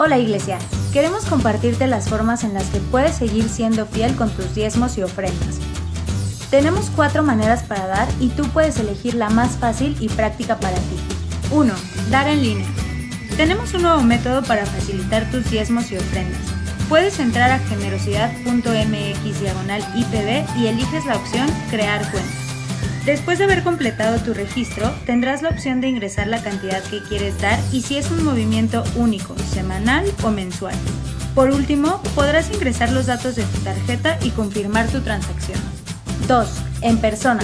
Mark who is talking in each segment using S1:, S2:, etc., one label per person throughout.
S1: Hola Iglesia, queremos compartirte las formas en las que puedes seguir siendo fiel con tus diezmos y ofrendas. Tenemos 4 maneras para dar y tú puedes elegir la más fácil y práctica para ti. 1. Dar en línea. Tenemos un nuevo método para facilitar tus diezmos y ofrendas. Puedes entrar a generosidad.mx/IPB y eliges la opción Crear cuenta. Después de haber completado tu registro, tendrás la opción de ingresar la cantidad que quieres dar y si es un movimiento único, semanal o mensual. Por último, podrás ingresar los datos de tu tarjeta y confirmar tu transacción. 2. En persona.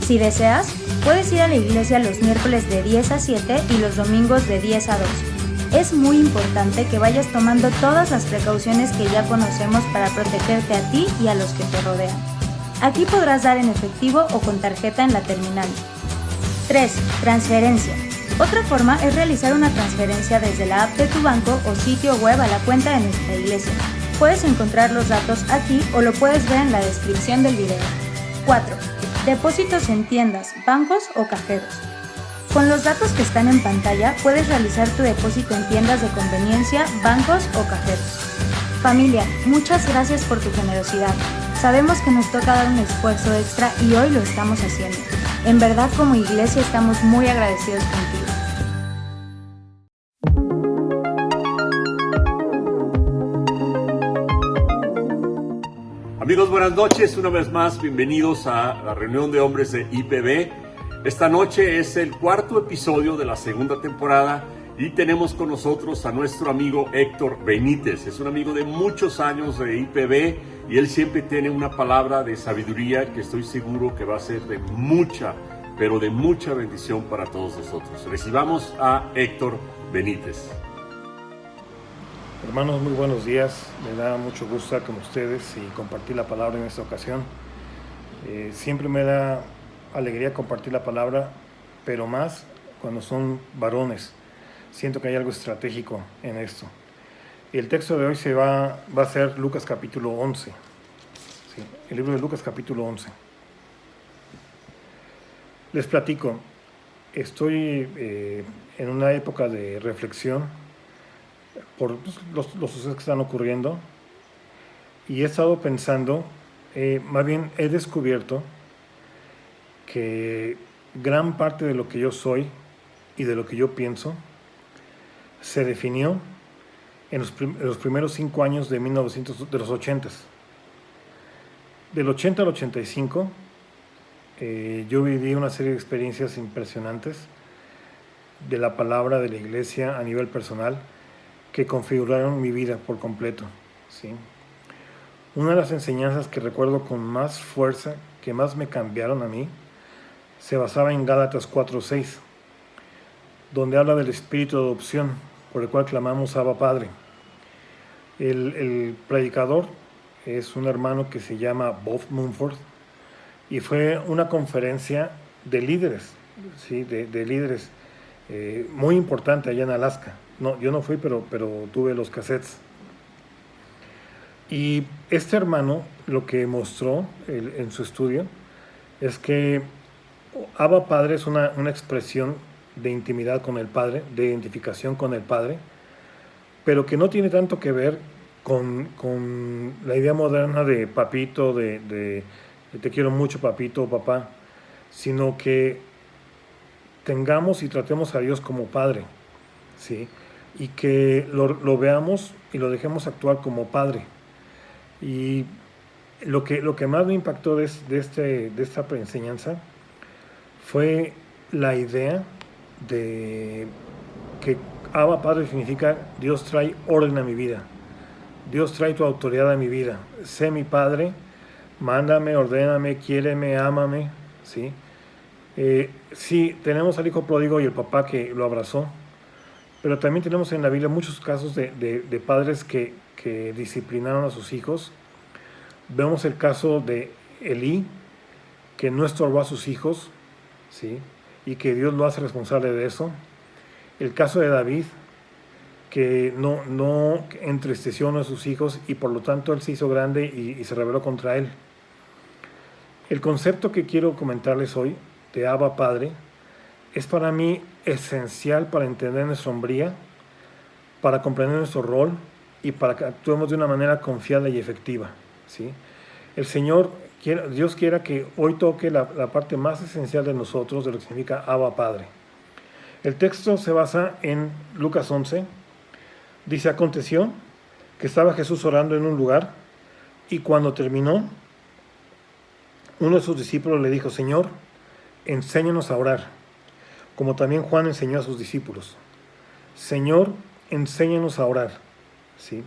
S1: Si deseas, puedes ir a la iglesia los miércoles de 10 a 7 y los domingos de 10 a 2. Es muy importante que vayas tomando todas las precauciones que ya conocemos para protegerte a ti y a los que te rodean. Aquí podrás dar en efectivo o con tarjeta en la terminal. 3. Transferencia. Otra forma es realizar una transferencia desde la app de tu banco o sitio web a la cuenta de nuestra iglesia. Puedes encontrar los datos aquí o lo puedes ver en la descripción del video. 4. Depósitos en tiendas, bancos o cajeros. Con los datos que están en pantalla puedes realizar tu depósito en tiendas de conveniencia, bancos o cajeros. Familia, muchas gracias por tu generosidad. Sabemos que nos toca dar un esfuerzo extra y hoy lo estamos haciendo. En verdad, como iglesia estamos muy agradecidos contigo.
S2: Amigos, buenas noches. Una vez más, bienvenidos a la reunión de hombres de IPB. Esta noche es el 4º episodio de la 2ª temporada y tenemos con nosotros a nuestro amigo Héctor Benítez. Es un amigo de muchos años de IPB y él siempre tiene una palabra de sabiduría que estoy seguro que va a ser de mucha, pero de mucha bendición para todos nosotros. Recibamos a Héctor Benítez.
S3: Hermanos, muy buenos días. Me da mucho gusto estar con ustedes y compartir la palabra en esta ocasión. Siempre me da alegría compartir la palabra, pero más cuando son varones. Siento que hay algo estratégico en esto. El texto de hoy va a ser Lucas capítulo 11. Sí, el libro de Lucas capítulo 11. Les platico. Estoy en una época de reflexión por los sucesos que están ocurriendo y he estado pensando, más bien he descubierto que gran parte de lo que yo soy y de lo que yo pienso se definió en los primeros 5 años de los 80s. Del 80 al 85 yo viví una serie de experiencias impresionantes de la palabra de la iglesia a nivel personal que configuraron mi vida por completo, ¿sí? Una de las enseñanzas que recuerdo con más fuerza, que más me cambiaron a mí, se basaba en Gálatas 4:6, donde habla del espíritu de adopción, por el cual clamamos Abba Padre. El predicador es un hermano que se llama Bob Mumford, y fue una conferencia de líderes, ¿sí? de líderes muy importante allá en Alaska. No, yo no fui, pero tuve los cassettes. Y este hermano lo que mostró en su estudio es que Abba Padre es una expresión de intimidad con el Padre, de identificación con el Padre, pero que no tiene tanto que ver con la idea moderna de papito, de te quiero mucho papito o papá, sino que tengamos y tratemos a Dios como Padre, ¿sí? Y que lo veamos y lo dejemos actuar como Padre. Y lo que más me impactó de esta enseñanza fue la idea de que Abba Padre significa Dios trae orden a mi vida, Dios trae tu autoridad a mi vida, sé mi Padre, mándame, ordéname, quiéreme, ámame, ¿sí? Sí, tenemos al hijo pródigo y el papá que lo abrazó, pero también tenemos en la Biblia muchos casos de padres que disciplinaron a sus hijos. Vemos el caso de Elí, que no estorbó a sus hijos, ¿sí? Y que Dios lo hace responsable de eso. El caso de David, que no entristeció a uno de sus hijos y por lo tanto él se hizo grande y se rebeló contra él. El concepto que quiero comentarles hoy de Abba Padre es para mí esencial para entender nuestra hombría, para comprender nuestro rol y para que actuemos de una manera confiada y efectiva, ¿sí? Dios quiera que hoy toque la parte más esencial de nosotros, de lo que significa Abba Padre. El texto se basa en Lucas 11. Dice: aconteció que estaba Jesús orando en un lugar, y cuando terminó, uno de sus discípulos le dijo: Señor, enséñanos a orar, como también Juan enseñó a sus discípulos. Señor, enséñanos a orar, ¿sí?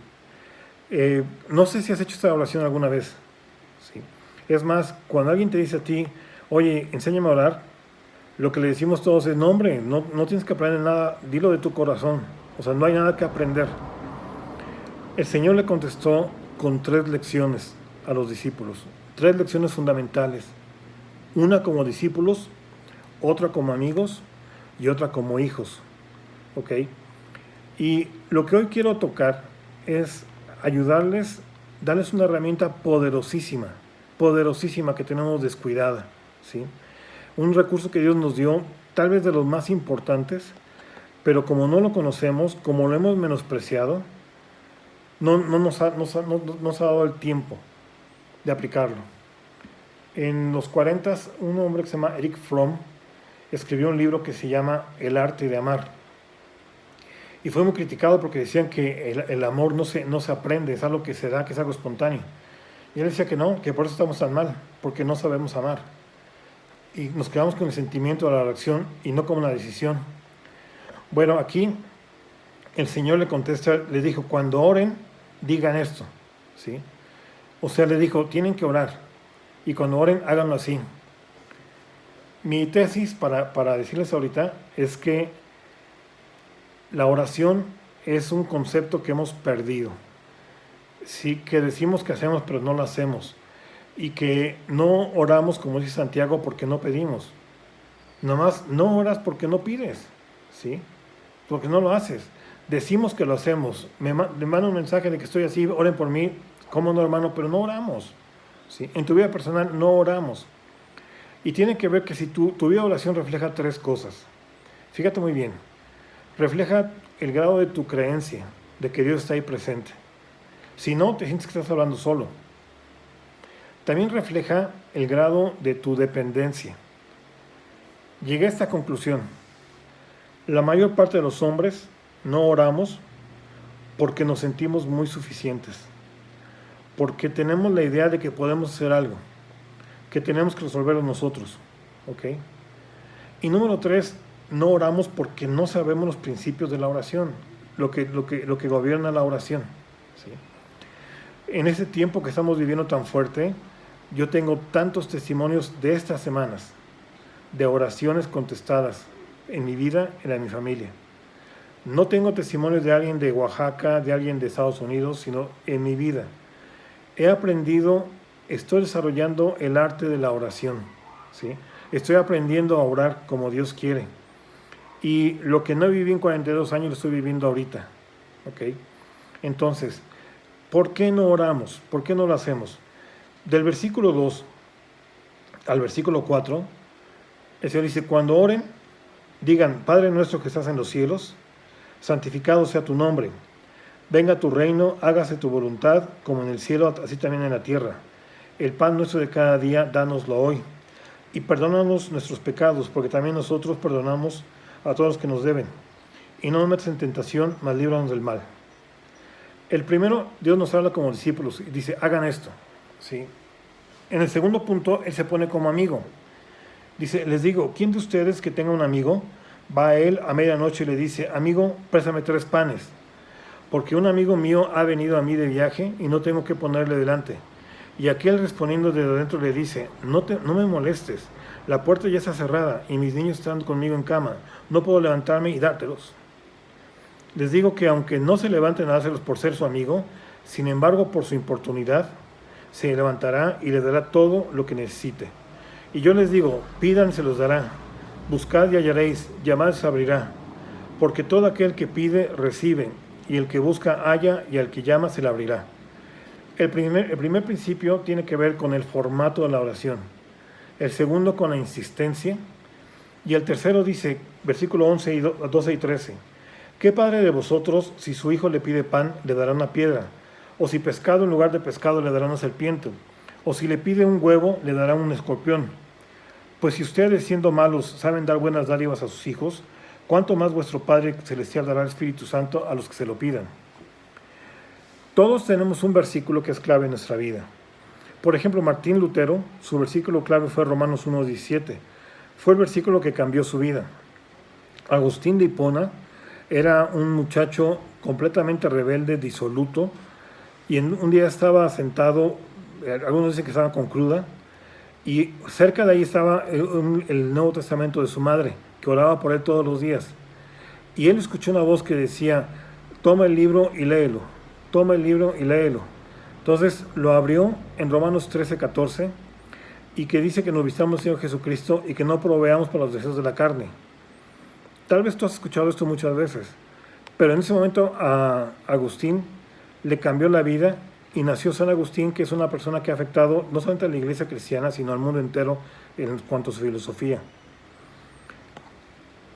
S3: No sé si has hecho esta oración alguna vez, ¿sí? Es más, cuando alguien te dice a ti: oye, enséñame a orar, lo que le decimos todos es: no, hombre, no tienes que aprender nada, dilo de tu corazón. O sea, no hay nada que aprender. El Señor le contestó con 3 lecciones a los discípulos, 3 lecciones fundamentales. Una como discípulos, otra como amigos y otra como hijos. ¿Ok? Y lo que hoy quiero tocar es ayudarles, darles una herramienta poderosísima que tenemos descuidada, ¿sí? Un recurso que Dios nos dio, tal vez de los más importantes, pero como no lo conocemos, como lo hemos menospreciado, no nos ha dado el tiempo de aplicarlo. En los 40, un hombre que se llama Erich Fromm escribió un libro que se llama El arte de amar. Y fue muy criticado porque decían que el amor no se aprende, es algo que se da, que es algo espontáneo. Y él decía que no, que por eso estamos tan mal, porque no sabemos amar. Y nos quedamos con el sentimiento de la reacción y no como una decisión. Bueno, aquí el Señor le contesta, le dijo: cuando oren, digan esto, ¿sí? O sea, le dijo: tienen que orar, y cuando oren, háganlo así. Mi tesis para decirles ahorita es que la oración es un concepto que hemos perdido, sí, que decimos que hacemos, pero no lo hacemos, y que no oramos, como dice Santiago, porque no pedimos. Nomás no oras porque no pides, ¿sí? Porque no lo haces. Decimos que lo hacemos. Me manda un mensaje de que estoy así, oren por mí. ¿Cómo no, hermano? Pero no oramos, ¿sí? En tu vida personal no oramos. Y tiene que ver que si tu vida de oración refleja 3 cosas. Fíjate muy bien. Refleja el grado de tu creencia, de que Dios está ahí presente. Si no, te sientes que estás hablando solo. También refleja el grado de tu dependencia. Llegué a esta conclusión. La mayor parte de los hombres no oramos porque nos sentimos muy suficientes, porque tenemos la idea de que podemos hacer algo, que tenemos que resolverlo nosotros, ¿ok? Y número 3, no oramos porque no sabemos los principios de la oración, lo que gobierna la oración, ¿sí? En este tiempo que estamos viviendo tan fuerte, yo tengo tantos testimonios de estas semanas, de oraciones contestadas en mi vida, en la de mi familia. No tengo testimonios de alguien de Oaxaca, de alguien de Estados Unidos, sino en mi vida. He aprendido, estoy desarrollando el arte de la oración, ¿sí? Estoy aprendiendo a orar como Dios quiere. Y lo que no viví en 42 años lo estoy viviendo ahorita, ¿ok? Entonces, ¿por qué no oramos? ¿Por qué no lo hacemos? Del versículo 2 al versículo 4, el Señor dice: cuando oren, digan: Padre nuestro que estás en los cielos, santificado sea tu nombre. Venga tu reino, hágase tu voluntad, como en el cielo, así también en la tierra. El pan nuestro de cada día, dánoslo hoy. Y perdónanos nuestros pecados, porque también nosotros perdonamos a todos los que nos deben. Y no nos metas en tentación, mas líbranos del mal. El primero, Dios nos habla como discípulos y dice: hagan esto, ¿sí? En el segundo punto, Él se pone como amigo. Dice: les digo, ¿quién de ustedes que tenga un amigo va a él a medianoche y le dice: amigo, préstame 3 panes? Porque un amigo mío ha venido a mí de viaje y no tengo que ponerle delante. Y aquel respondiendo desde adentro le dice: no me molestes, la puerta ya está cerrada y mis niños están conmigo en cama, no puedo levantarme y dártelos. Les digo que aunque no se levanten a dárselos por ser su amigo, sin embargo por su importunidad, se levantará y les dará todo lo que necesite. Y yo les digo: pidan y se los dará, buscad y hallaréis, llamad y se abrirá. Porque todo aquel que pide, recibe, y el que busca, halla, y al que llama, se le abrirá. El primer principio tiene que ver con el formato de la oración. El segundo con la insistencia. Y el tercero dice, versículo 11, 12 y 13, ¿Qué padre de vosotros, si su hijo le pide pan, le dará una piedra? O si pescado en lugar de pescado, le dará una serpiente? O si le pide un huevo, le dará un escorpión. Pues si ustedes, siendo malos, saben dar buenas dádivas a sus hijos, ¿cuánto más vuestro Padre Celestial dará el Espíritu Santo a los que se lo pidan? Todos tenemos un versículo que es clave en nuestra vida. Por ejemplo, Martín Lutero, su versículo clave fue Romanos 1:17. Fue el versículo que cambió su vida. Agustín de Hipona era un muchacho completamente rebelde, disoluto, y un día estaba sentado, algunos dicen que estaba con cruda, y cerca de ahí estaba el Nuevo Testamento de su madre, que oraba por él todos los días. Y él escuchó una voz que decía, toma el libro y léelo, toma el libro y léelo. Entonces lo abrió en Romanos 13:14, y que dice que nos vistamos al Señor Jesucristo y que no proveamos para los deseos de la carne. Tal vez tú has escuchado esto muchas veces, pero en ese momento a Agustín le cambió la vida y nació San Agustín, que es una persona que ha afectado no solamente a la iglesia cristiana, sino al mundo entero en cuanto a su filosofía.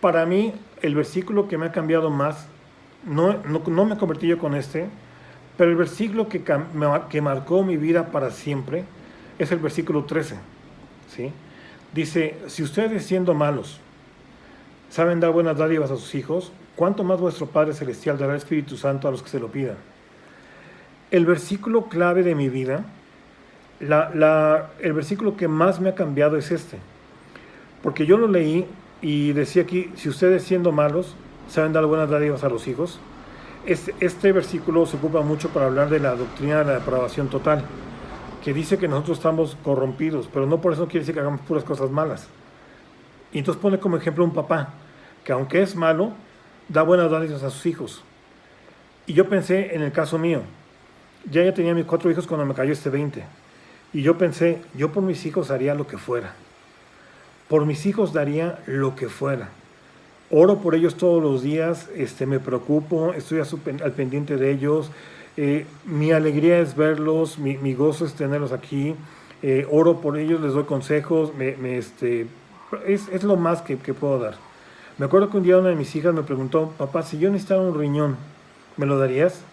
S3: Para mí, el versículo que me ha cambiado más, no me convertí yo con este, pero el versículo que marcó mi vida para siempre es el versículo 13. ¿Sí? Dice, si ustedes siendo malos saben dar buenas dádivas a sus hijos, ¿cuánto más vuestro Padre Celestial dará el Espíritu Santo a los que se lo pidan? El versículo clave de mi vida, el versículo que más me ha cambiado es este. Porque yo lo leí y decía aquí, si ustedes siendo malos saben dar buenas dádivas a los hijos. Este versículo se ocupa mucho para hablar de la doctrina de la depravación total, que dice que nosotros estamos corrompidos, pero no por eso quiere decir que hagamos puras cosas malas. Y entonces pone como ejemplo un papá, que aunque es malo, da buenas dádivas a sus hijos. Y yo pensé en el caso mío, ya tenía mis 4 hijos cuando me cayó este 20, y yo pensé, yo por mis hijos haría lo que fuera, por mis hijos daría lo que fuera, oro por ellos todos los días, me preocupo, estoy al pendiente de ellos, mi alegría es verlos, mi gozo es tenerlos aquí, oro por ellos, les doy consejos, es lo más que puedo dar. Me acuerdo que un día una de mis hijas me preguntó, papá, si yo necesitara un riñón, ¿me lo darías?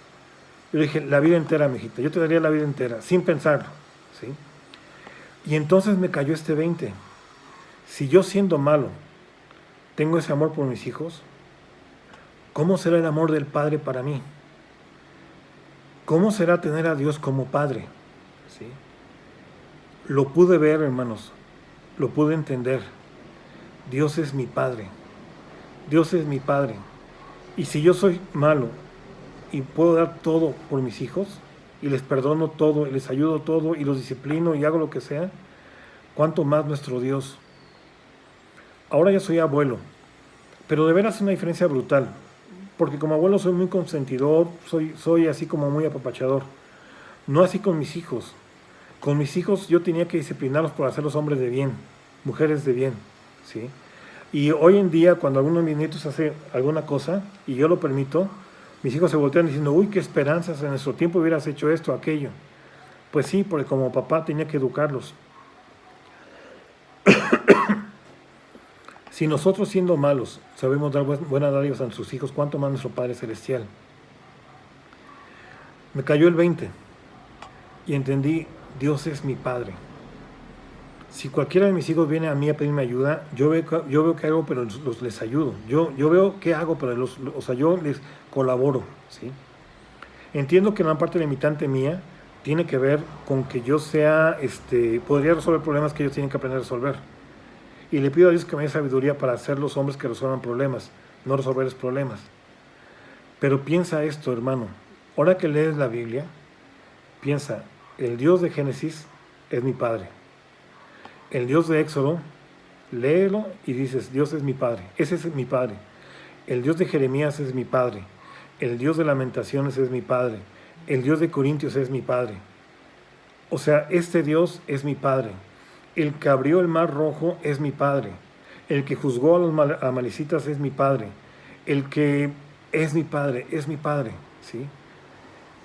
S3: Yo le dije, la vida entera, mijita, yo te daría la vida entera, sin pensarlo, ¿sí? Y entonces me cayó este 20. Si yo siendo malo tengo ese amor por mis hijos, ¿cómo será el amor del Padre para mí? ¿Cómo será tener a Dios como Padre? ¿Sí? Lo pude ver, hermanos, lo pude entender. Dios es mi Padre. Dios es mi Padre. Y si yo soy malo y puedo dar todo por mis hijos, y les perdono todo, y les ayudo todo, y los disciplino y hago lo que sea, ¿cuánto más nuestro Dios? Ahora ya soy abuelo, pero de veras es una diferencia brutal, porque como abuelo soy muy consentidor, soy así como muy apapachador. No así con mis hijos. Con mis hijos yo tenía que disciplinarlos por hacerlos hombres de bien, mujeres de bien, ¿sí? Y hoy en día, cuando alguno de mis nietos hace alguna cosa, y yo lo permito, mis hijos se voltean diciendo, uy, qué esperanzas, en nuestro tiempo hubieras hecho esto, aquello. Pues sí, porque como papá tenía que educarlos. Si nosotros siendo malos sabemos dar buenas dádivas a nuestros hijos, ¿cuánto más nuestro Padre Celestial? Me cayó el 20 y entendí, Dios es mi Padre. Si cualquiera de mis hijos viene a mí a pedirme ayuda, yo veo qué hago, pero les ayudo. Yo veo qué hago, pero yo les colaboro, ¿sí? Entiendo que una parte limitante mía tiene que ver con que yo podría resolver problemas que ellos tienen que aprender a resolver. Y le pido a Dios que me dé sabiduría para ser los hombres que resuelvan problemas, no resolverles problemas. Pero piensa esto, hermano. Ahora que lees la Biblia, piensa, el Dios de Génesis es mi Padre. El Dios de Éxodo, léelo y dices, Dios es mi Padre. Ese es mi Padre. El Dios de Jeremías es mi Padre. El Dios de Lamentaciones es mi Padre. El Dios de Corintios es mi Padre. O sea, este Dios es mi Padre. El que abrió el mar rojo es mi Padre. El que juzgó a los amalecitas es mi Padre. El que es mi Padre, ¿sí?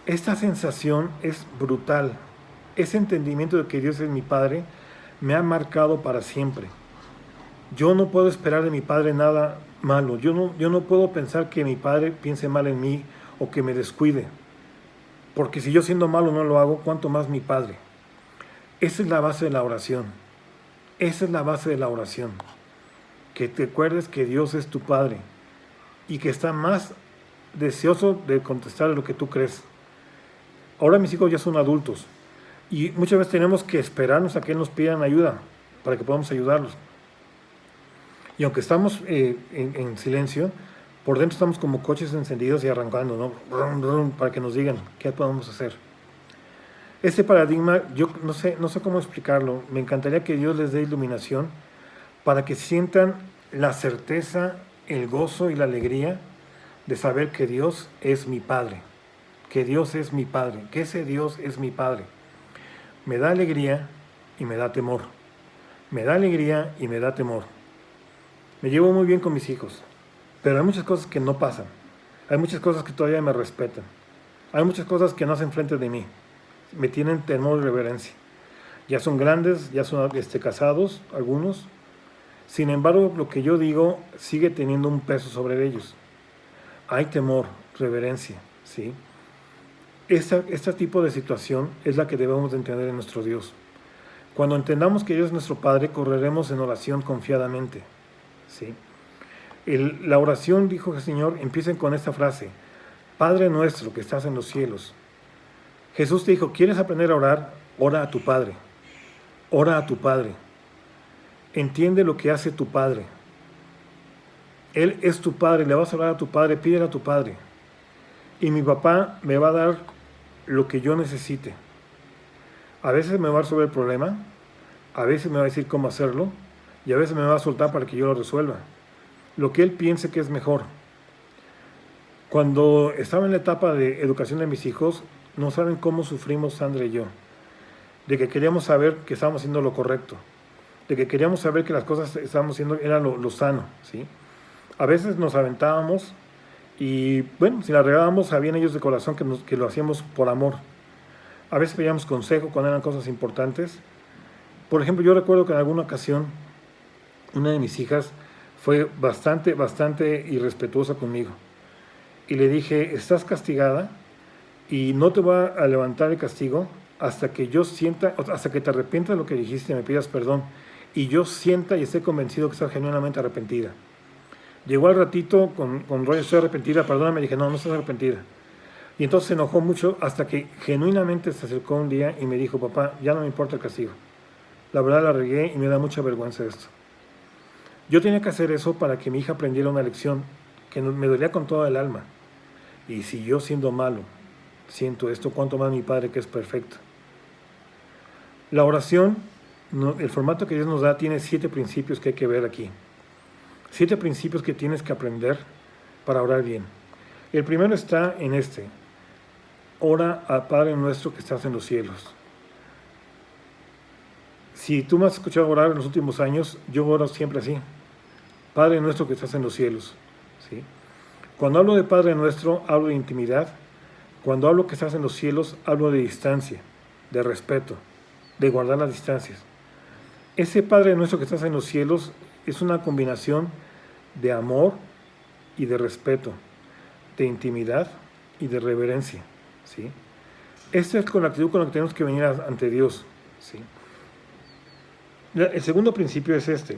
S3: Esta sensación es brutal. Ese entendimiento de que Dios es mi Padre me ha marcado para siempre. Yo no puedo esperar de mi Padre nada malo. Yo no puedo pensar que mi padre piense mal en mí o que me descuide. Porque si yo siendo malo no lo hago, ¿cuánto más mi padre? Esa es la base de la oración. Esa es la base de la oración. Que te acuerdes que Dios es tu Padre y que está más deseoso de contestar lo que tú crees. Ahora mis hijos ya son adultos y muchas veces tenemos que esperarnos a que nos pidan ayuda para que podamos ayudarlos. Y aunque estamos en silencio, por dentro estamos como coches encendidos y arrancando, ¿no? Brum, brum, para que nos digan qué podemos hacer. Este paradigma, yo no sé cómo explicarlo. Me encantaría que Dios les dé iluminación para que sientan la certeza, el gozo y la alegría de saber que Dios es mi Padre. Que Dios es mi Padre. Que ese Dios es mi Padre. Me da alegría y me da temor. Me da alegría y me da temor. Me llevo muy bien con mis hijos, pero hay muchas cosas que no pasan. Hay muchas cosas que todavía me respetan. Hay muchas cosas que no hacen frente de mí. Me tienen temor y reverencia. Ya son grandes, ya son casados, algunos. Sin embargo, lo que yo digo sigue teniendo un peso sobre ellos. Hay temor, reverencia, ¿sí? Este tipo de situación es la que debemos de entender en nuestro Dios. Cuando entendamos que Dios es nuestro Padre, correremos en oración confiadamente, ¿sí? La oración, dijo el Señor, empiecen con esta frase: Padre nuestro que estás en los cielos. Jesús te dijo, ¿quieres aprender a orar? Ora a tu Padre. Ora a tu Padre. Entiende lo que hace tu Padre. Él es tu Padre, le vas a orar a tu Padre, pídele a tu Padre. Y mi papá me va a dar lo que yo necesite. A veces me va a resolver el problema, a veces me va a decir cómo hacerlo, y a veces me va a soltar para que yo lo resuelva. Lo que él piense que es mejor. Cuando estaba en la etapa de educación de mis hijos, no saben cómo sufrimos Sandra y yo. De que queríamos saber que estábamos haciendo lo correcto. De que queríamos saber que las cosas que estábamos haciendo era lo sano, ¿sí? A veces nos aventábamos y, bueno, si la regábamos, sabían ellos de corazón que lo hacíamos por amor. A veces pedíamos consejo cuando eran cosas importantes. Por ejemplo, yo recuerdo que en alguna ocasión una de mis hijas fue bastante irrespetuosa conmigo. Y le dije, estás castigada y no te voy a levantar el castigo hasta que yo sienta, hasta que te arrepientas de lo que dijiste y me pidas perdón. Y yo sienta y esté convencido que estás genuinamente arrepentida. Llegó al ratito con rollo, estoy arrepentida, perdóname, dije, no estás arrepentida. Y entonces se enojó mucho hasta que genuinamente se acercó un día y me dijo, papá, ya no me importa el castigo. La verdad la regué y me da mucha vergüenza esto. Yo tenía que hacer eso para que mi hija aprendiera una lección que me dolía con toda el alma. Y si yo siendo malo siento esto, cuánto más mi Padre que es perfecto. La oración, el formato que Dios nos da, tiene 7 principios que hay que ver aquí. 7 principios que tienes que aprender para orar bien. El primero está en este: ora al Padre nuestro que estás en los cielos. Si tú me has escuchado orar en los últimos años, yo oro siempre así: Padre nuestro que estás en los cielos, ¿sí? Cuando hablo de Padre nuestro, hablo de intimidad. Cuando hablo que estás en los cielos, hablo de distancia, de respeto, de guardar las distancias. Ese Padre nuestro que estás en los cielos es una combinación de amor y de respeto, de intimidad y de reverencia, ¿sí? Esta es con la actitud con la que tenemos que venir ante Dios, ¿sí? El segundo principio es este.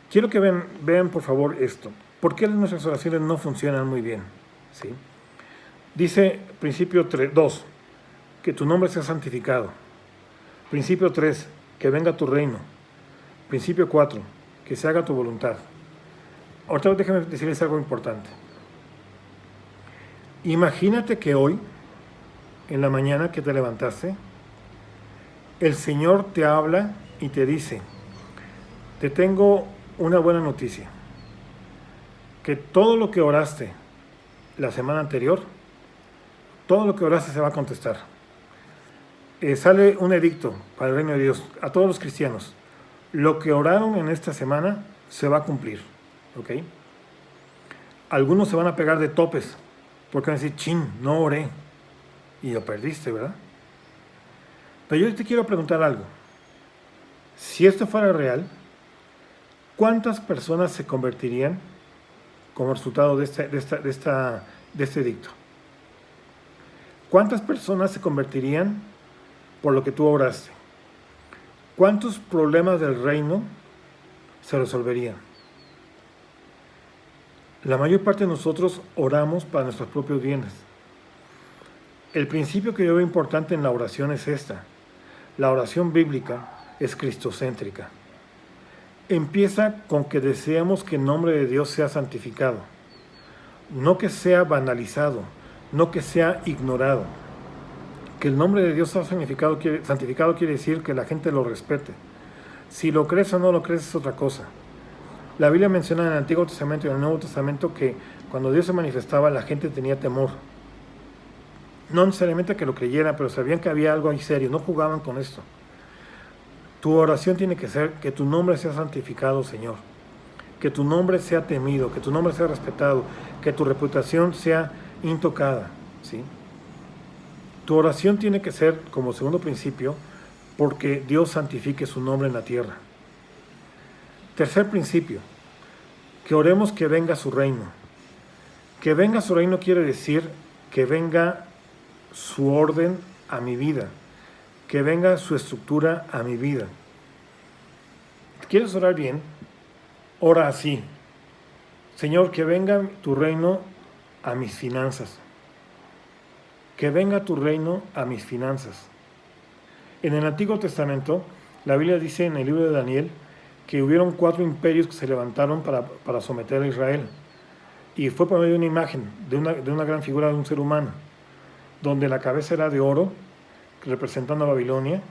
S3: Quiero que vean por favor esto. ¿Por qué nuestras oraciones no funcionan muy bien? ¿Sí? Dice principio 2, que tu nombre sea santificado. Principio 3, que venga tu reino. Principio 4, que se haga tu voluntad. Ahorita déjenme decirles algo importante. Imagínate que hoy, en la mañana que te levantaste, el Señor te habla y te dice, te tengo una buena noticia, que todo lo que oraste la semana anterior, todo lo que oraste se va a contestar. Sale un edicto para el reino de Dios a todos los cristianos: lo que oraron en esta semana se va a cumplir, ¿ok? Algunos se van a pegar de topes porque van a decir, chin, no oré y lo perdiste, ¿verdad? Pero yo te quiero preguntar algo. Si esto fuera real, ¿cuántas personas se convertirían como resultado de este edicto. ¿Cuántas personas se convertirían por lo que tú oraste? ¿Cuántos problemas del reino se resolverían? La mayor parte de nosotros oramos para nuestros propios bienes. El principio que yo veo importante en la oración es esta. La oración bíblica es cristocéntrica. Empieza con que deseamos que el nombre de Dios sea santificado, no que sea banalizado, no que sea ignorado. Que el nombre de Dios sea santificado quiere decir que la gente lo respete. Si lo crees o no lo crees es otra cosa. La Biblia menciona en el Antiguo Testamento y en el Nuevo Testamento que cuando Dios se manifestaba la gente tenía temor. No necesariamente que lo creyeran, pero sabían que había algo ahí serio, no jugaban con esto. Tu oración tiene que ser que tu nombre sea santificado, Señor. Que tu nombre sea temido, que tu nombre sea respetado, que tu reputación sea intocada, ¿sí? Tu oración tiene que ser, como segundo principio, porque Dios santifique su nombre en la tierra. Tercer principio, que oremos que venga su reino. Que venga su reino quiere decir que venga su orden a mi vida, que venga su estructura a mi vida. ¿Quieres orar bien? Ora así. Señor, que venga tu reino a mis finanzas. Que venga tu reino a mis finanzas. En el Antiguo Testamento, la Biblia dice en el libro de Daniel que hubieron 4 imperios que se levantaron para someter a Israel. Y fue por medio de una imagen, de una gran figura de un ser humano, donde la cabeza era de oro, representando a Babilonia,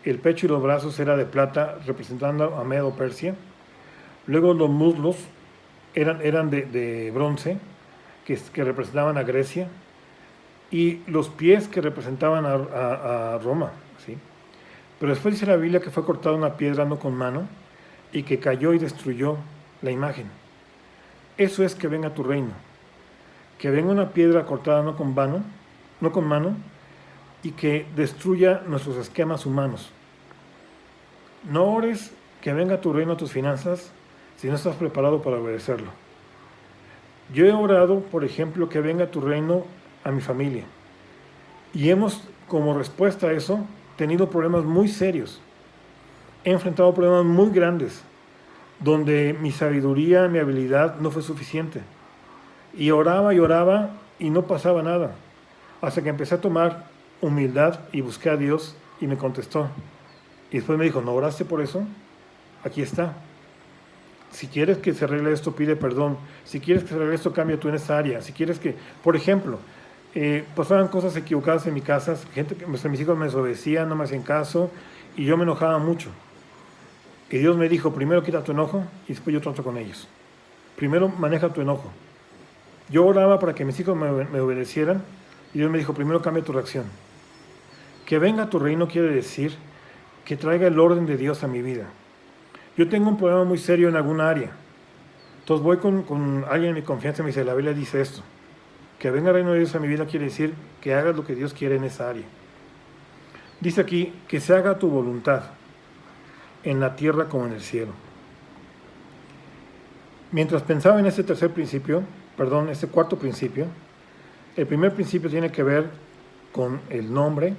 S3: el pecho y los brazos era de plata, representando a Medo Persia, luego los muslos eran de bronce, que representaban a Grecia, y los pies que representaban a Roma, ¿sí? Pero después dice la Biblia que fue cortada una piedra no con mano, y que cayó y destruyó la imagen. Eso es que venga tu reino, que venga una piedra cortada no con mano, y que destruya nuestros esquemas humanos. No ores que venga tu reino a tus finanzas si no estás preparado para obedecerlo. Yo he orado, por ejemplo, que venga tu reino a mi familia. Y hemos, como respuesta a eso, tenido problemas muy serios. He enfrentado problemas muy grandes, donde mi sabiduría, mi habilidad no fue suficiente. Y oraba y no pasaba nada. Hasta que empecé a tomar humildad y busqué a Dios y me contestó. Y después me dijo, ¿no oraste por eso? Aquí está. Si quieres que se arregle esto, pide perdón. Si quieres que se arregle esto, cambia tú en esta área. Si quieres que, por ejemplo, pasaban cosas equivocadas en mi casa, mis hijos me desobedecían, no me hacían caso, y yo me enojaba mucho. Y Dios me dijo, primero quita tu enojo y después yo trato con ellos. Primero maneja tu enojo. Yo oraba para que mis hijos me obedecieran, y Dios me dijo, primero cambia tu reacción. Que venga tu reino quiere decir que traiga el orden de Dios a mi vida. Yo tengo un problema muy serio en alguna área. Entonces voy con alguien de mi confianza y me dice, la Biblia dice esto. Que venga el reino de Dios a mi vida quiere decir que hagas lo que Dios quiere en esa área. Dice aquí, que se haga tu voluntad, en la tierra como en el cielo. Mientras pensaba en este este cuarto principio, el primer principio tiene que ver con el nombre,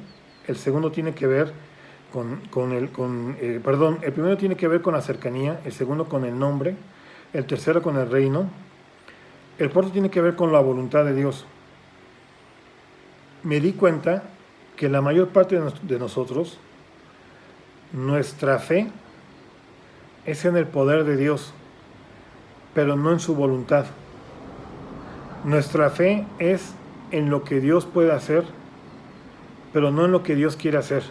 S3: el segundo tiene que ver el primero tiene que ver con la cercanía, el segundo con el nombre, el tercero con el reino, el cuarto tiene que ver con la voluntad de Dios. Me di cuenta que la mayor parte de nosotros, nuestra fe es en el poder de Dios, pero no en su voluntad. Nuestra fe es en lo que Dios puede hacer, pero no en lo que Dios quiere hacer.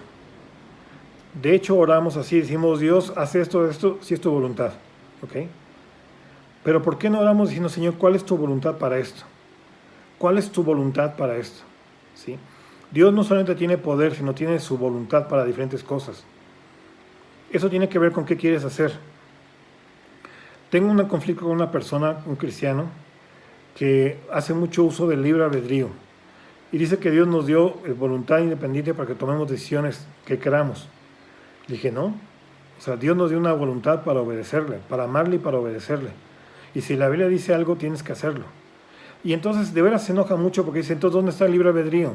S3: De hecho, oramos así, decimos, Dios, haz esto, si es tu voluntad. ¿Ok? Pero ¿por qué no oramos diciendo, Señor, cuál es tu voluntad para esto? ¿Cuál es tu voluntad para esto? ¿Sí? Dios no solamente tiene poder, sino tiene su voluntad para diferentes cosas. Eso tiene que ver con qué quieres hacer. Tengo un conflicto con una persona, un cristiano, que hace mucho uso del libre albedrío. Y dice que Dios nos dio voluntad independiente para que tomemos decisiones que queramos. Le dije, no. O sea, Dios nos dio una voluntad para obedecerle, para amarle y para obedecerle. Y si la Biblia dice algo, tienes que hacerlo. Y entonces de veras se enoja mucho porque dice, entonces, ¿dónde está el libre albedrío?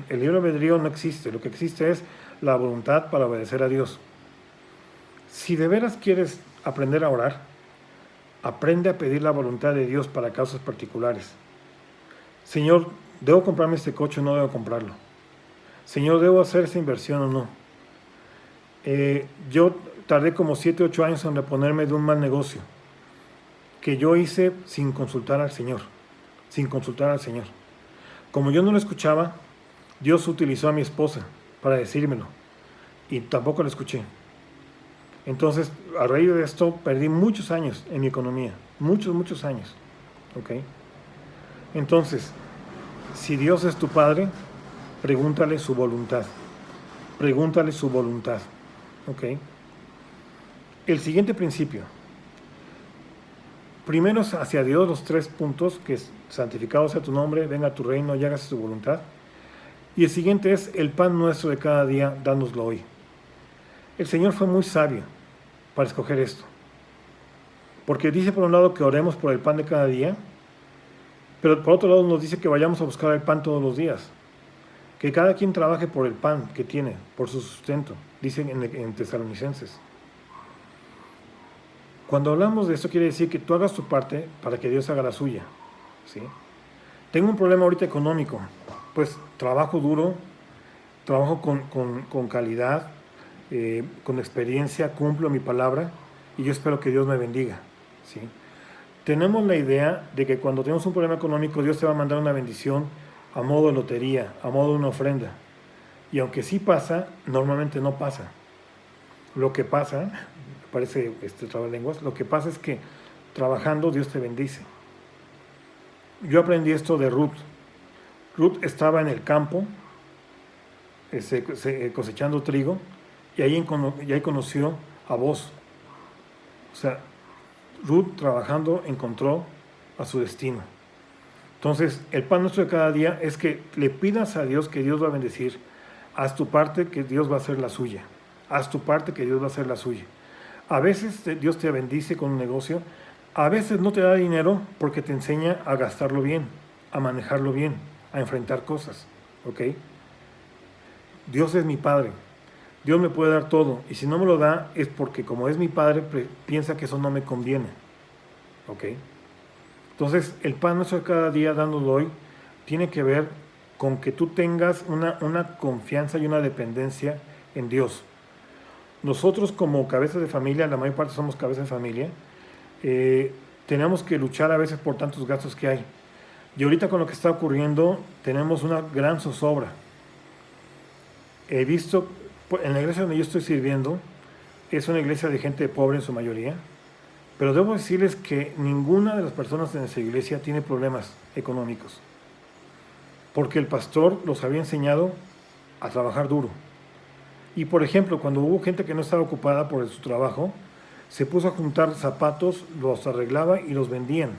S3: El libre albedrío no existe. Lo que existe es la voluntad para obedecer a Dios. Si de veras quieres aprender a orar, aprende a pedir la voluntad de Dios para causas particulares. Señor, ¿debo comprarme este coche o no debo comprarlo? Señor, ¿debo hacer esa inversión o no? Yo tardé como 7, 8 años en reponerme de un mal negocio que yo hice sin consultar al Señor. Como yo no lo escuchaba, Dios utilizó a mi esposa para decírmelo y tampoco lo escuché. Entonces, a raíz de esto, perdí muchos años en mi economía. Muchos años. ¿Ok? Entonces, si Dios es tu Padre, pregúntale su voluntad. ¿Ok? El siguiente principio. Primero es hacia Dios los 3 puntos, que es santificado sea tu nombre, venga a tu reino y hágase tu voluntad. Y el siguiente es el pan nuestro de cada día, dánoslo hoy. El Señor fue muy sabio para escoger esto. Porque dice por un lado que oremos por el pan de cada día, pero por otro lado nos dice que vayamos a buscar el pan todos los días. Que cada quien trabaje por el pan que tiene, por su sustento, dicen en Tesalonicenses. Cuando hablamos de esto quiere decir que tú hagas tu parte para que Dios haga la suya. ¿Sí? Tengo un problema ahorita económico, pues trabajo duro, trabajo con calidad, con experiencia, cumplo mi palabra y yo espero que Dios me bendiga. ¿Sí? Tenemos la idea de que cuando tenemos un problema económico Dios te va a mandar una bendición a modo de lotería, a modo de una ofrenda. Y aunque sí pasa, normalmente no pasa. Lo que pasa, parece trabalenguas, lo que pasa es que trabajando Dios te bendice. Yo aprendí esto de Ruth. Ruth estaba en el campo cosechando trigo y ahí conoció a Boaz. O sea, Ruth trabajando encontró a su destino. Entonces, el pan nuestro de cada día es que le pidas a Dios que Dios va a bendecir. Haz tu parte que Dios va a hacer la suya. A veces Dios te bendice con un negocio, a veces no te da dinero porque te enseña a gastarlo bien, a manejarlo bien, a enfrentar cosas. ¿Ok? Dios es mi Padre. Dios me puede dar todo. Y si no me lo da es porque como es mi Padre, piensa que eso no me conviene. ¿Ok? Entonces, el pan nuestro de cada día, dándolo hoy, tiene que ver con que tú tengas una confianza y una dependencia en Dios. Nosotros como cabezas de familia, la mayor parte somos cabezas de familia, tenemos que luchar a veces por tantos gastos que hay. Y ahorita con lo que está ocurriendo, tenemos una gran zozobra. He visto, en la iglesia donde yo estoy sirviendo, es una iglesia de gente pobre en su mayoría, pero debo decirles que ninguna de las personas en esa iglesia tiene problemas económicos, porque el pastor los había enseñado a trabajar duro. Y por ejemplo, cuando hubo gente que no estaba ocupada por su trabajo, se puso a juntar zapatos, los arreglaba y los vendían.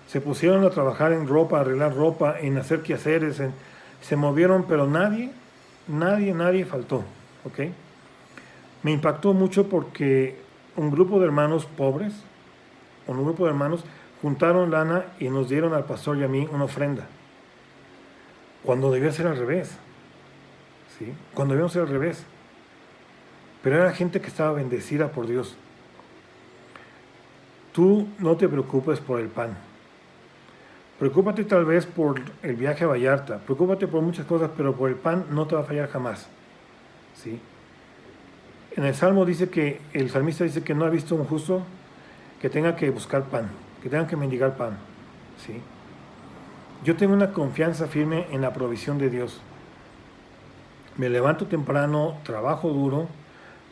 S3: Se pusieron a trabajar en ropa, arreglar ropa, en hacer quehaceres, se movieron, pero nadie faltó. ¿Ok? Me impactó mucho porque un grupo de hermanos pobres, juntaron lana y nos dieron al pastor y a mí una ofrenda. Cuando debía ser al revés. ¿Sí? Cuando debíamos ser al revés. Pero era gente que estaba bendecida por Dios. Tú no te preocupes por el pan. Preocúpate tal vez por el viaje a Vallarta. Preocúpate por muchas cosas, pero por el pan no te va a fallar jamás. ¿Sí? En el Salmo dice que, el salmista dice que no ha visto un justo que tenga que buscar pan, que tenga que mendigar pan. ¿Sí? Yo tengo una confianza firme en la provisión de Dios. Me levanto temprano, trabajo duro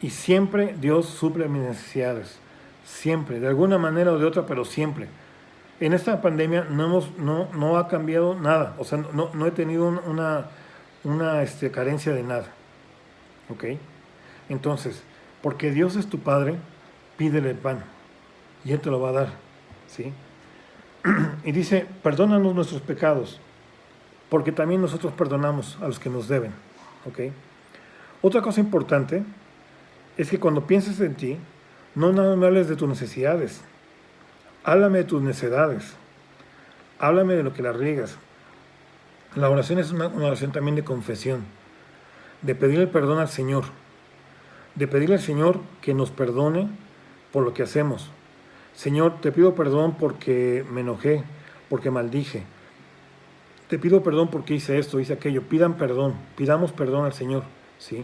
S3: y siempre Dios suple mis necesidades. Siempre, de alguna manera o de otra, pero siempre. En esta pandemia no ha cambiado nada. O sea, no he tenido una carencia de nada. ¿Ok? Entonces, porque Dios es tu Padre, pídele el pan y Él te lo va a dar. ¿Sí? Y dice, perdónanos nuestros pecados, porque también nosotros perdonamos a los que nos deben. ¿Ok? Otra cosa importante es que cuando pienses en ti, no nada más hables de tus necesidades, Háblame de tus necedades. Háblame de lo que la riegas. La oración es una oración también de confesión, de pedirle perdón al Señor, de pedirle al Señor que nos perdone por lo que hacemos. Señor, te pido perdón porque me enojé, porque maldije. Te pido perdón porque hice esto, hice aquello. Pidan perdón, pidamos perdón al Señor, ¿sí?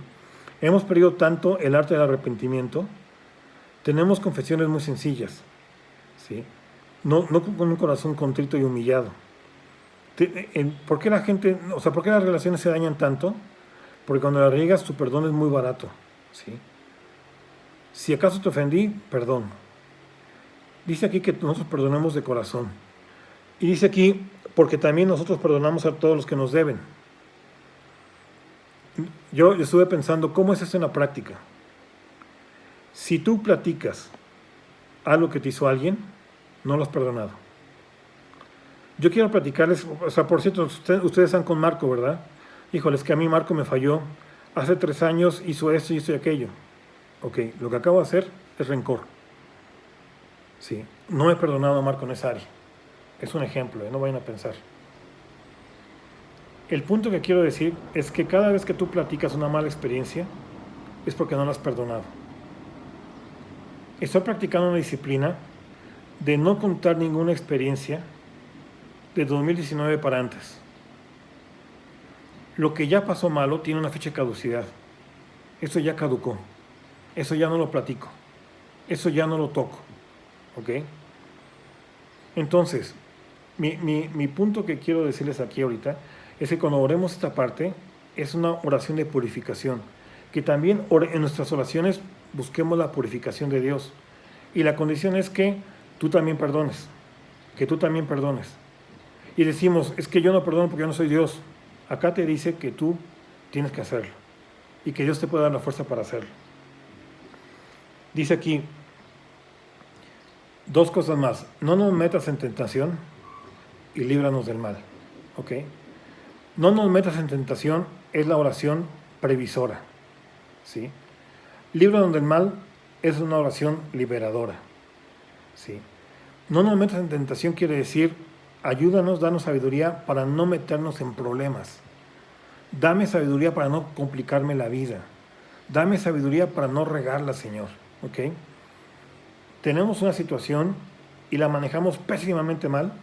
S3: Hemos perdido tanto el arte del arrepentimiento. Tenemos confesiones muy sencillas, ¿sí? No con un corazón contrito y humillado. ¿Por qué la gente, por qué las relaciones se dañan tanto? Porque cuando la riegas, tu perdón es muy barato, ¿sí? Si acaso te ofendí, perdón. Dice aquí que nosotros perdonamos de corazón. Y dice aquí, porque también nosotros perdonamos a todos los que nos deben. Yo estuve pensando, ¿cómo es eso en la práctica? Si tú platicas algo que te hizo alguien, no lo has perdonado. Yo quiero platicarles, por cierto, ustedes están con Marco, ¿verdad? Híjole, es que a mí Marco me falló. Hace 3 años hizo esto y hizo aquello. Ok, lo que acabo de hacer es rencor. Sí, no he perdonado a Marco en esa área. Es un ejemplo, no vayan a pensar. El punto que quiero decir es que cada vez que tú platicas una mala experiencia, es porque no la has perdonado. Estoy practicando una disciplina de no contar ninguna experiencia de 2019 para antes. Lo que ya pasó malo tiene una fecha de caducidad. Eso ya caducó. Eso ya no lo platico. Eso ya no lo toco. ¿Ok? Entonces, mi punto que quiero decirles aquí ahorita es que cuando oremos esta parte, es una oración de purificación. Que también en nuestras oraciones busquemos la purificación de Dios. Y la condición es que tú también perdones. Que tú también perdones. Y decimos, es que yo no perdono porque yo no soy Dios. Acá te dice que tú tienes que hacerlo. Y que Dios te puede dar la fuerza para hacerlo. Dice aquí 2 cosas más. No nos metas en tentación y líbranos del mal. ¿Ok? No nos metas en tentación es la oración previsora. ¿Sí? Líbranos del mal es una oración liberadora. ¿Sí? No nos metas en tentación quiere decir ayúdanos, danos sabiduría para no meternos en problemas. Dame sabiduría para no complicarme la vida. Dame sabiduría para no regarla, Señor. ¿Ok? Tenemos una situación y la manejamos pésimamente mal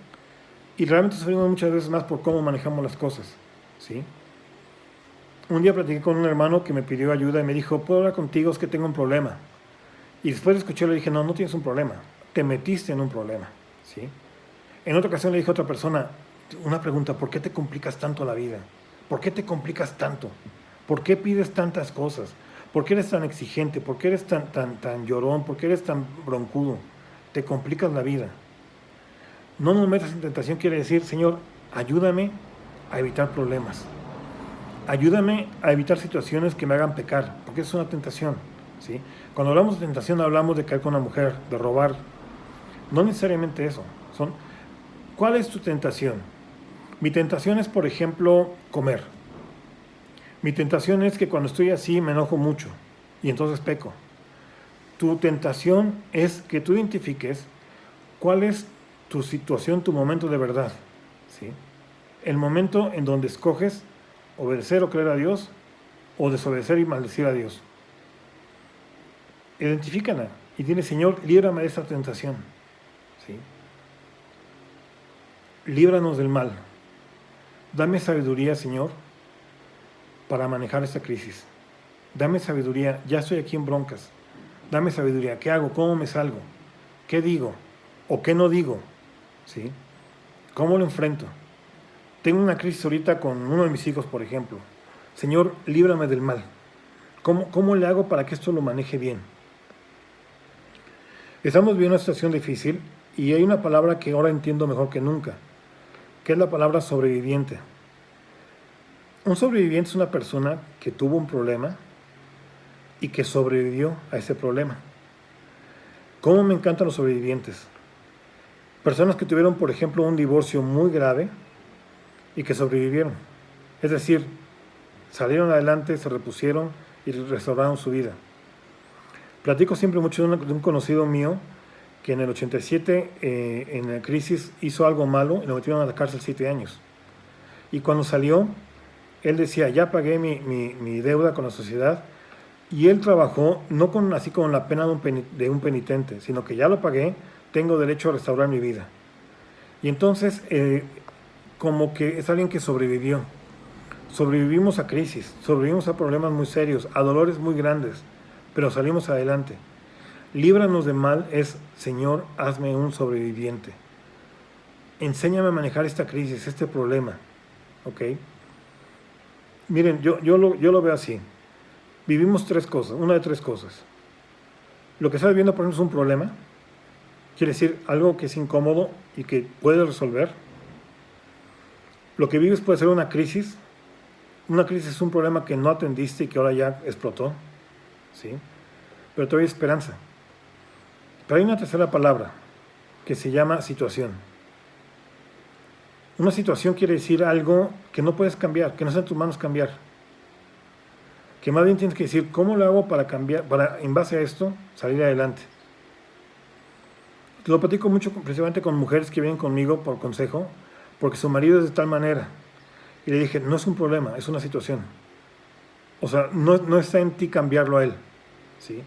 S3: y realmente sufrimos muchas veces más por cómo manejamos las cosas. ¿Sí? Un día platiqué con un hermano que me pidió ayuda y me dijo, ¿puedo hablar contigo? Es que tengo un problema. Y después de escucharlo le dije, no tienes un problema. Te metiste en un problema. ¿Sí? En otra ocasión le dije a otra persona, una pregunta, ¿por qué te complicas tanto la vida? ¿Por qué te complicas tanto? ¿Por qué pides tantas cosas? ¿Por qué eres tan exigente? ¿Por qué eres tan llorón? ¿Por qué eres tan broncudo? Te complicas la vida. No nos metas en tentación quiere decir, Señor, ayúdame a evitar problemas. Ayúdame a evitar situaciones que me hagan pecar, porque es una tentación. ¿Sí? Cuando hablamos de tentación hablamos de caer con una mujer, de robar. No necesariamente eso. ¿Cuál es tu tentación? Mi tentación es, por ejemplo, comer. Mi tentación es que cuando estoy así me enojo mucho y entonces peco. Tu tentación es que tú identifiques cuál es tu situación, tu momento de verdad. ¿Sí? El momento en donde escoges obedecer o creer a Dios o desobedecer y maldecir a Dios. Identifícala y dile, Señor, líbrame de esta tentación. ¿Sí? Líbranos del mal. Dame sabiduría, Señor, para manejar esta crisis. Dame sabiduría, ya estoy aquí en broncas. Dame sabiduría, ¿qué hago? ¿Cómo me salgo? ¿Qué digo? ¿O qué no digo? ¿Sí? ¿Cómo lo enfrento? Tengo una crisis ahorita con uno de mis hijos, por ejemplo. Señor, líbrame del mal. ¿Cómo le hago para que esto lo maneje bien? Estamos viviendo una situación difícil y hay una palabra que ahora entiendo mejor que nunca, que es la palabra sobreviviente. Un sobreviviente es una persona que tuvo un problema y que sobrevivió a ese problema. ¿Cómo me encantan los sobrevivientes? Personas que tuvieron, por ejemplo, un divorcio muy grave y que sobrevivieron. Es decir, salieron adelante, se repusieron y restauraron su vida. Platico siempre mucho de un conocido mío que en el 87, en la crisis, hizo algo malo y lo metieron a la cárcel 7 años. Y cuando salió, él decía, ya pagué mi deuda con la sociedad, y él trabajó no así con la pena de un penitente, sino que ya lo pagué, tengo derecho a restaurar mi vida. Y entonces, como que es alguien que sobrevivió. Sobrevivimos a crisis, sobrevivimos a problemas muy serios, a dolores muy grandes, pero salimos adelante. Líbranos de mal es, Señor, hazme un sobreviviente. Enséñame a manejar esta crisis, este problema. ¿Ok? Miren, yo lo veo así. Vivimos 3 cosas, una de 3 cosas. Lo que estás viviendo, por ejemplo, es un problema. Quiere decir algo que es incómodo y que puedes resolver. Lo que vives puede ser una crisis. Una crisis es un problema que no atendiste y que ahora ya explotó. ¿Sí? Pero todavía hay esperanza. Pero hay una tercera palabra que se llama situación. Una situación quiere decir algo que no puedes cambiar, que no está en tus manos cambiar. Que más bien tienes que decir, ¿cómo lo hago para cambiar, para en base a esto salir adelante? Lo platico mucho precisamente con mujeres que vienen conmigo por consejo, porque su marido es de tal manera. Y le dije, no es un problema, es una situación. O sea, no está en ti cambiarlo a él. ¿Sí?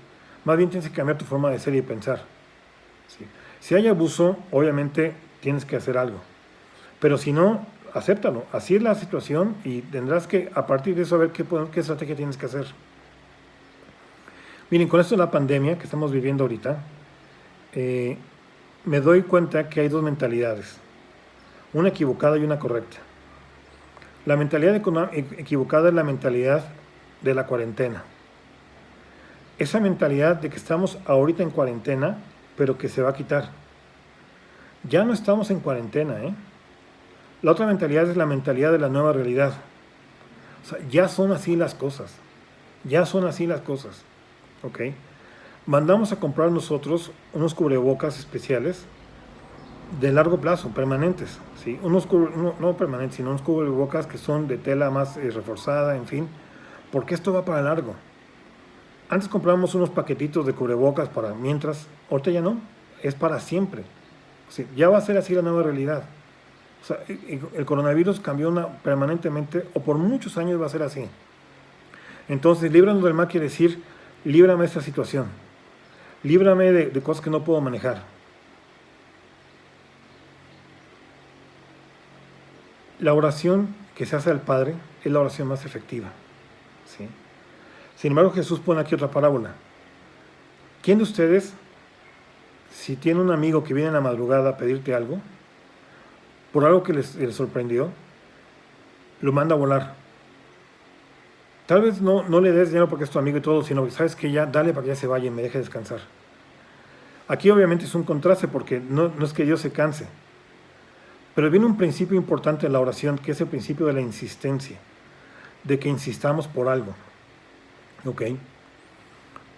S3: Más bien tienes que cambiar tu forma de ser y de pensar. ¿Sí? Si hay abuso, obviamente tienes que hacer algo. Pero si no, acéptalo. Así es la situación y tendrás que, a partir de eso, ver qué estrategia tienes que hacer. Miren, con esto de la pandemia que estamos viviendo ahorita, me doy cuenta que hay 2 mentalidades. Una equivocada y una correcta. La mentalidad equivocada es la mentalidad de la cuarentena. Esa mentalidad de que estamos ahorita en cuarentena, pero que se va a quitar. Ya no estamos en cuarentena, ¿eh? La otra mentalidad es la mentalidad de la nueva realidad. O sea, ya son así las cosas. Ya son así las cosas. ¿Ok? Mandamos a comprar nosotros unos cubrebocas especiales de largo plazo, permanentes. ¿Sí? No permanentes, sino unos cubrebocas que son de tela más reforzada, en fin. Porque esto va para largo. Antes comprábamos unos paquetitos de cubrebocas para mientras, ahorita ya no, es para siempre. ¿Sí? Ya va a ser así la nueva realidad. O sea, el coronavirus cambió permanentemente, o por muchos años va a ser así. Entonces, líbranos del mal quiere decir, líbrame de esta situación. Líbrame de cosas que no puedo manejar. La oración que se hace al Padre es la oración más efectiva. ¿Sí? Sin embargo, Jesús pone aquí otra parábola. ¿Quién de ustedes, si tiene un amigo que viene en la madrugada a pedirte algo, por algo que les sorprendió, lo manda a volar? Tal vez no le des dinero porque es tu amigo y todo, sino que sabes que ya, dale para que ya se vaya y me deje descansar. Aquí obviamente es un contraste porque no es que Dios se canse. Pero viene un principio importante en la oración, que es el principio de la insistencia, de que insistamos por algo. ¿Ok?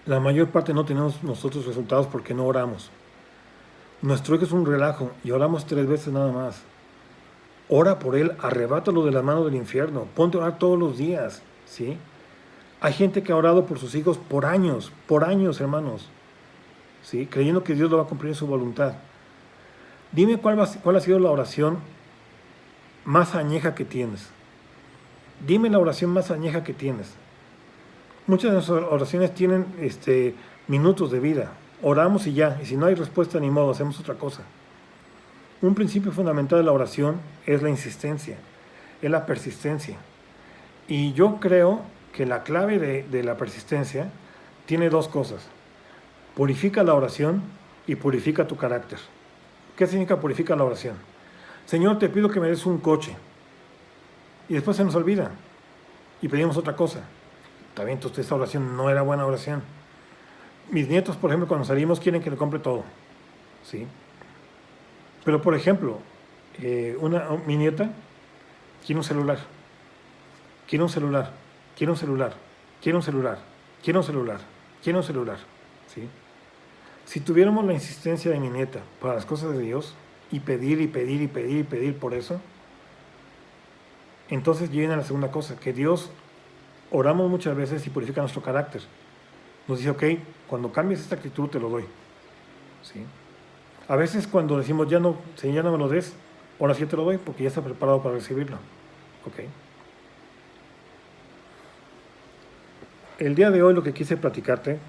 S3: La mayor parte no tenemos nosotros resultados porque no oramos. Nuestro hijo es un relajo y oramos 3 veces nada más. Ora por él, arrebátalo de las manos del infierno, ponte a orar todos los días, ¿sí? Hay gente que ha orado por sus hijos por años, hermanos, ¿sí? Creyendo que Dios lo va a cumplir en su voluntad. Dime cuál ha sido la oración más añeja que tienes. Dime la oración más añeja que tienes. Muchas de nuestras oraciones tienen minutos de vida. Oramos y ya, y si no hay respuesta ni modo, hacemos otra cosa. Un principio fundamental de la oración es la insistencia, es la persistencia. Y yo creo que la clave de la persistencia tiene 2 cosas. Purifica la oración y purifica tu carácter. ¿Qué significa purifica la oración? Señor, te pido que me des un coche. Y después se nos olvida. Y pedimos otra cosa. Está bien, entonces esta oración no era buena oración. Mis nietos, por ejemplo, cuando salimos quieren que le compre todo. ¿Sí? Pero, por ejemplo, mi nieta quiere un celular. Quiere un celular. Quiere un celular. Quiere un celular. Quiere un celular. Quiere un celular. ¿Sí? Si tuviéramos la insistencia de mi nieta para las cosas de Dios y pedir y pedir y pedir y pedir por eso, entonces viene la segunda cosa, que Dios oramos muchas veces y purifica nuestro carácter. Nos dice, ok, cuando cambies esta actitud te lo doy. ¿Sí? A veces cuando decimos, ya no, Señor, ya no me lo des, ahora sí te lo doy porque ya está preparado para recibirlo. ¿Ok? El día de hoy lo que quise platicarte,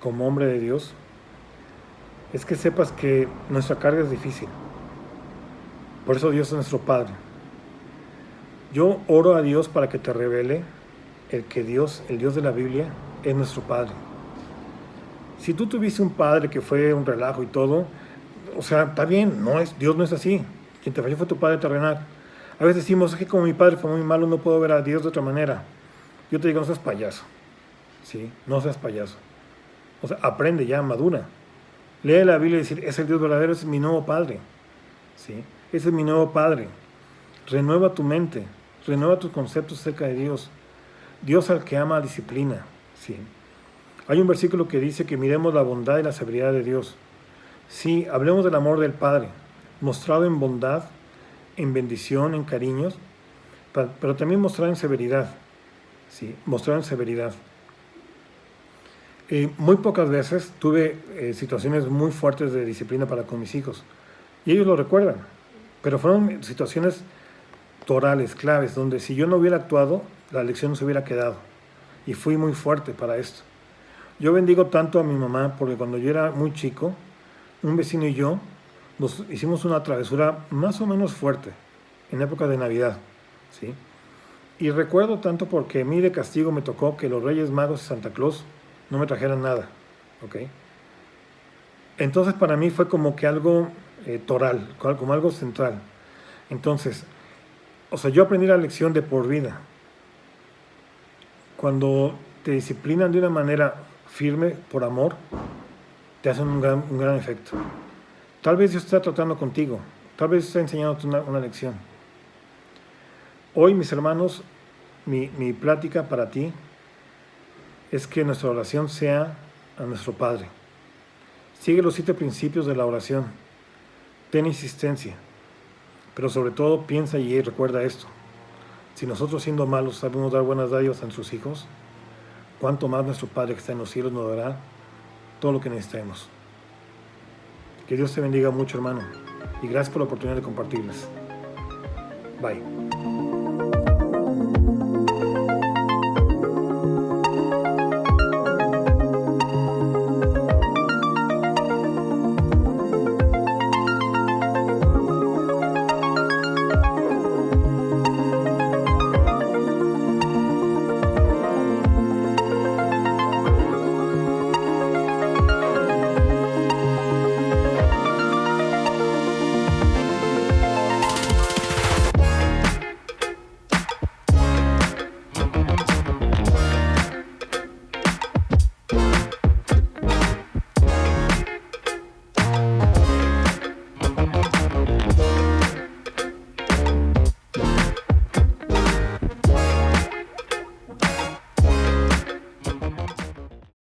S3: como hombre de Dios, es que sepas que nuestra carga es difícil. Por eso Dios es nuestro Padre. Yo oro a Dios para que te revele el que Dios, el Dios de la Biblia, es nuestro Padre. Si tú tuviste un padre que fue un relajo y todo, o sea, está bien, Dios no es así. Quien te falló fue tu padre terrenal. A veces decimos, es que como mi padre fue muy malo, no puedo ver a Dios de otra manera. Yo te digo, no seas payaso. ¿Sí? No seas payaso. O sea, aprende ya, madura. Lee la Biblia y decir, es el Dios verdadero, ese es mi nuevo Padre. ¿Sí? Ese es mi nuevo Padre. Renueva tu mente, renueva tus conceptos acerca de Dios. Dios al que ama disciplina. ¿Sí? Hay un versículo que dice que miremos la bondad y la severidad de Dios. Sí, hablemos del amor del Padre, mostrado en bondad, en bendición, en cariños, pero también mostrado en severidad. Sí, mostrado en severidad. Muy pocas veces tuve situaciones muy fuertes de disciplina para con mis hijos. Y ellos lo recuerdan. Pero fueron situaciones torales, claves, donde si yo no hubiera actuado, la lección no se hubiera quedado. Y fui muy fuerte para esto. Yo bendigo tanto a mi mamá porque cuando yo era muy chico, un vecino y yo nos hicimos una travesura más o menos fuerte en época de Navidad. ¿Sí? Y recuerdo tanto porque a mí de castigo me tocó que los Reyes Magos y Santa Claus no me trajeran nada. ¿Ok? Entonces para mí fue como que algo toral, como algo central. Entonces, o sea, yo aprendí la lección de por vida. Cuando te disciplinan de una manera firme, por amor, te hacen un gran efecto. Tal vez Dios está tratando contigo, tal vez está enseñándote una lección. Hoy, mis hermanos, mi plática para ti es que nuestra oración sea a nuestro Padre. Sigue los 7 principios de la oración. Ten insistencia. Pero sobre todo piensa y recuerda esto. Si nosotros siendo malos sabemos dar buenas dádivas a nuestros hijos, cuánto más nuestro Padre que está en los cielos nos dará todo lo que necesitemos. Que Dios te bendiga mucho, hermano. Y gracias por la oportunidad de compartirles. Bye.